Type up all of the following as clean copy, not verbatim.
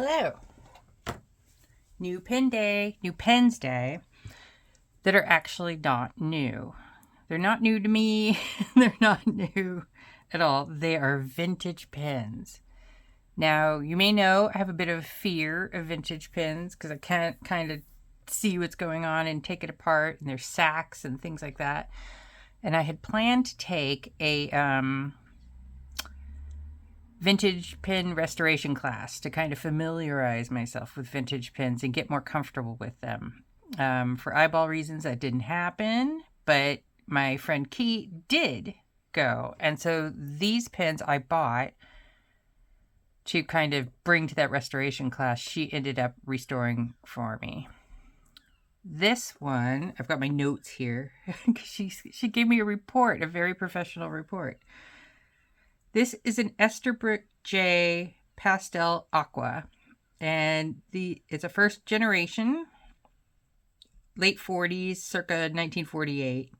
Hello. New pen day, new pens day that are actually not new. They're not new to me. They're not new at all. They are vintage pens. Now, you may know I have a bit of fear of vintage pens because I can't kind of see what's going on and take it apart, and there's sacks and things like that. And I had planned to take a vintage pen restoration class to kind of familiarize myself with vintage pens and get more comfortable with them. For eyeball reasons, that didn't happen, but my friend Kate did go. And so these pens I bought to kind of bring to that restoration class, she ended up restoring for me. This one, I've got my notes here. she gave me a report, a very professional report. This is an Esterbrook J Pastel Aqua, and it's a first generation, late 40s, circa 1948.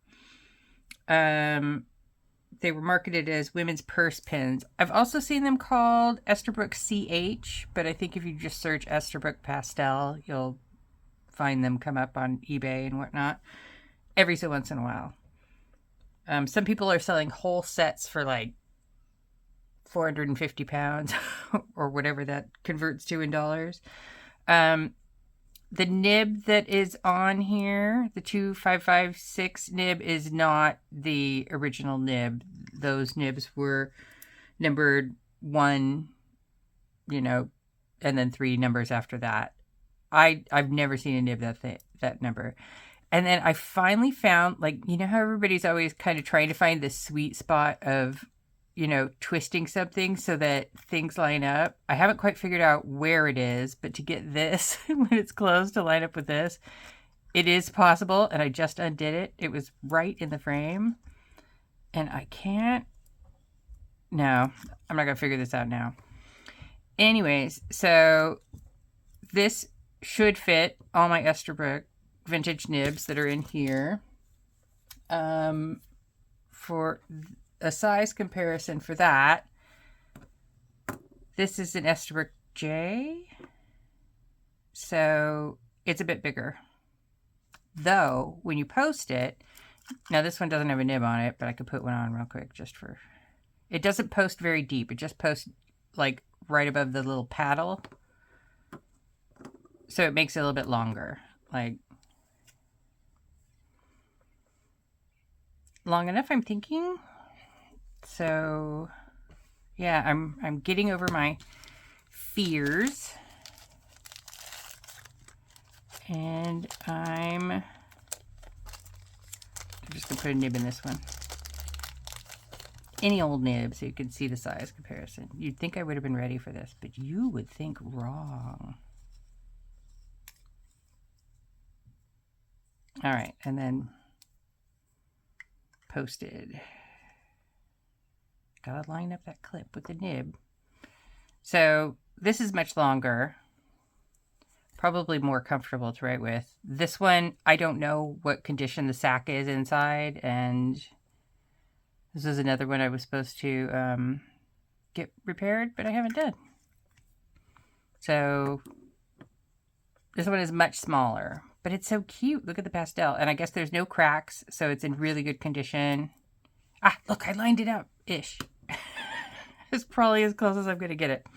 They were marketed as women's purse pens. I've also seen them called Esterbrook CH, but I think if you just search Esterbrook Pastel, you'll find them come up on eBay and whatnot every so once in a while. Some people are selling whole sets for like 450 pounds or whatever that converts to in dollars. The nib that is on here, the 2556 nib, is not the original nib. Those nibs were numbered 1, and then 3 numbers after that. I've never seen a nib that number. And then I finally found, how everybody's always kind of trying to find the sweet spot of, twisting something so that things line up. I haven't quite figured out where it is, but to get this, when it's closed, to line up with this, it is possible, and I just undid it. It was right in the frame, and I can't... No, I'm not going to figure this out now. Anyways, so this should fit all my Esterbrook vintage nibs that are in here. For a size comparison for that, this is an Esterbrook J, so it's a bit bigger. Though, when you post it, now this one doesn't have a nib on it, but I could put one on real quick just for... It doesn't post very deep. It just posts like right above the little paddle. So it makes it a little bit longer. Like, long enough, I'm thinking. So, yeah, I'm getting over my fears. And I'm just going to put a nib in this one. Any old nib so you can see the size comparison. You'd think I would have been ready for this, but you would think wrong. All right, and then posted. Gotta line up that clip with the nib. So this is much longer. Probably more comfortable to write with. This one, I don't know what condition the sack is inside, and this is another one I was supposed to get repaired, but I haven't done. So this one is much smaller, but it's so cute. Look at the pastel. And I guess there's no cracks, so it's in really good condition. Ah, look, I lined it up-ish. It's probably as close as I'm going to get it.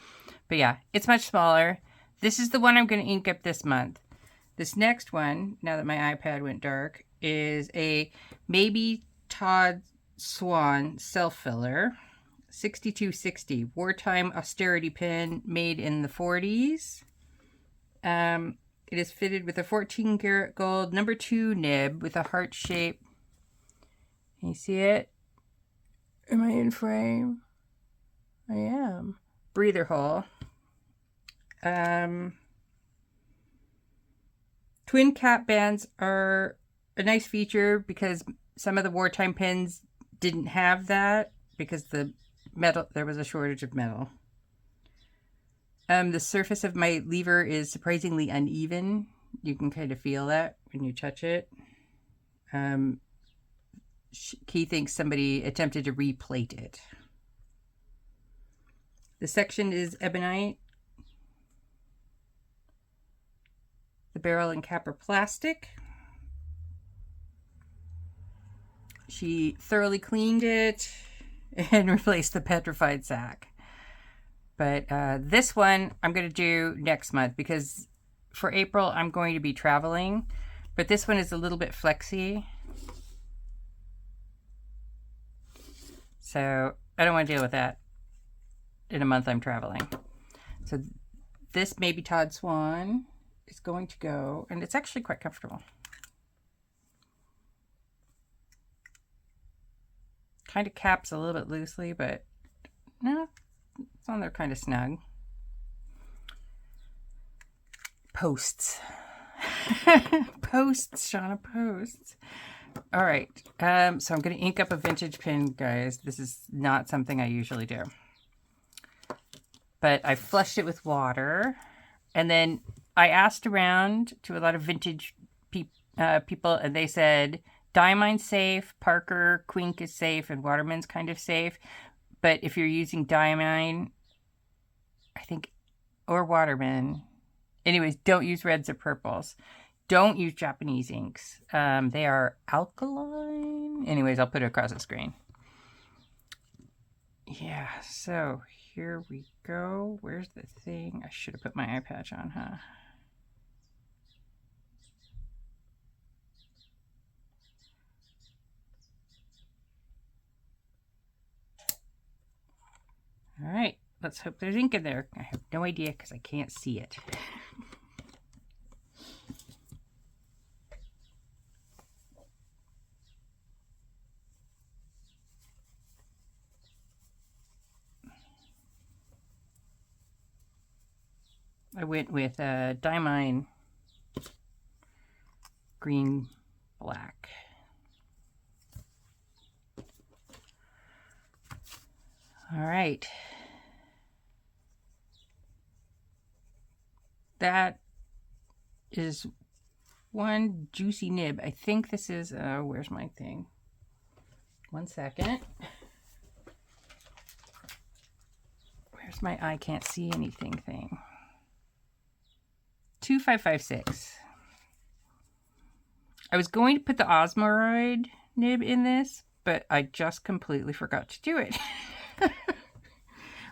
But yeah, it's much smaller. This is the one I'm going to ink up this month. This next one, now that my iPad went dark, is a Mabie Todd Swan self-filler. 6260. Wartime austerity pen made in the 40s. It is fitted with a 14 karat gold number 2 nib with a heart shape. Can you see it? Am I in frame? I am. Breather hole. Twin cap bands are a nice feature because some of the wartime pens didn't have that because the metal, there was a shortage of metal. The surface of my lever is surprisingly uneven. You can kind of feel that when you touch it. Key thinks somebody attempted to replate it. The section is ebonite. barrel and cap are plastic. She thoroughly cleaned it and replaced the petrified sack. But this one I'm going to do next month because for April I'm going to be traveling. But this one is a little bit flexy. So I don't want to deal with that in a month I'm traveling. So this Mabie Todd Swan is going to go, and it's actually quite comfortable. Kind of caps a little bit loosely, but no, it's on there kind of snug. Posts. Posts, Shauna, posts. All right, so I'm going to ink up a vintage pin, guys. This is not something I usually do. But I flushed it with water, and then I asked around to a lot of vintage people, and they said Diamine's safe, Parker, Quink is safe, and Waterman's kind of safe. But if you're using Diamine, I think, or Waterman, anyways, don't use reds or purples. Don't use Japanese inks. They are alkaline. Anyways, I'll put it across the screen. Yeah, so here we go. Where's the thing? I should have put my eye patch on, huh? All right, let's hope there's ink in there. I have no idea because I can't see it. I went with Diamine green black. All right. That is one juicy nib. I think this is, where's my thing? 1 second. Where's my I can't see anything thing? 2556. I was going to put the Osmoroid nib in this, but I just completely forgot to do it.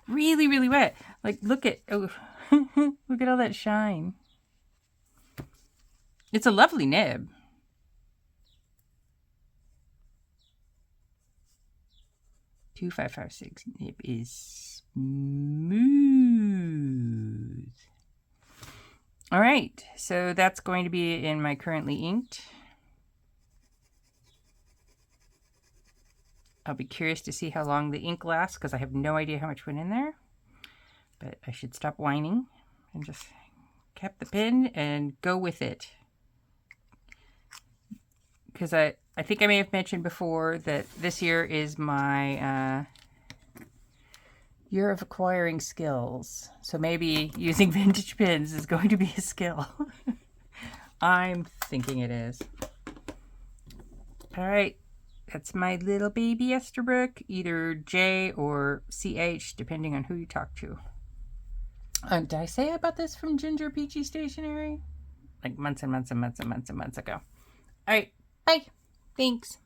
Really, really wet. Like, look at, oh, look at all that shine. It's a lovely nib. .2556 nib is smooth. All right, so that's going to be in my currently inked. I'll be curious to see how long the ink lasts because I have no idea how much went in there. But I should stop whining and just cap the pen and go with it. Because I think I may have mentioned before that this year is my year of acquiring skills. So maybe using vintage pins is going to be a skill. I'm thinking it is. All right. That's my little baby Esterbrook, either J or CH, depending on who you talk to. Did I say I bought this from Ginger Peachy Stationery? Like months and months and months and months and months ago. All right. Bye. Thanks.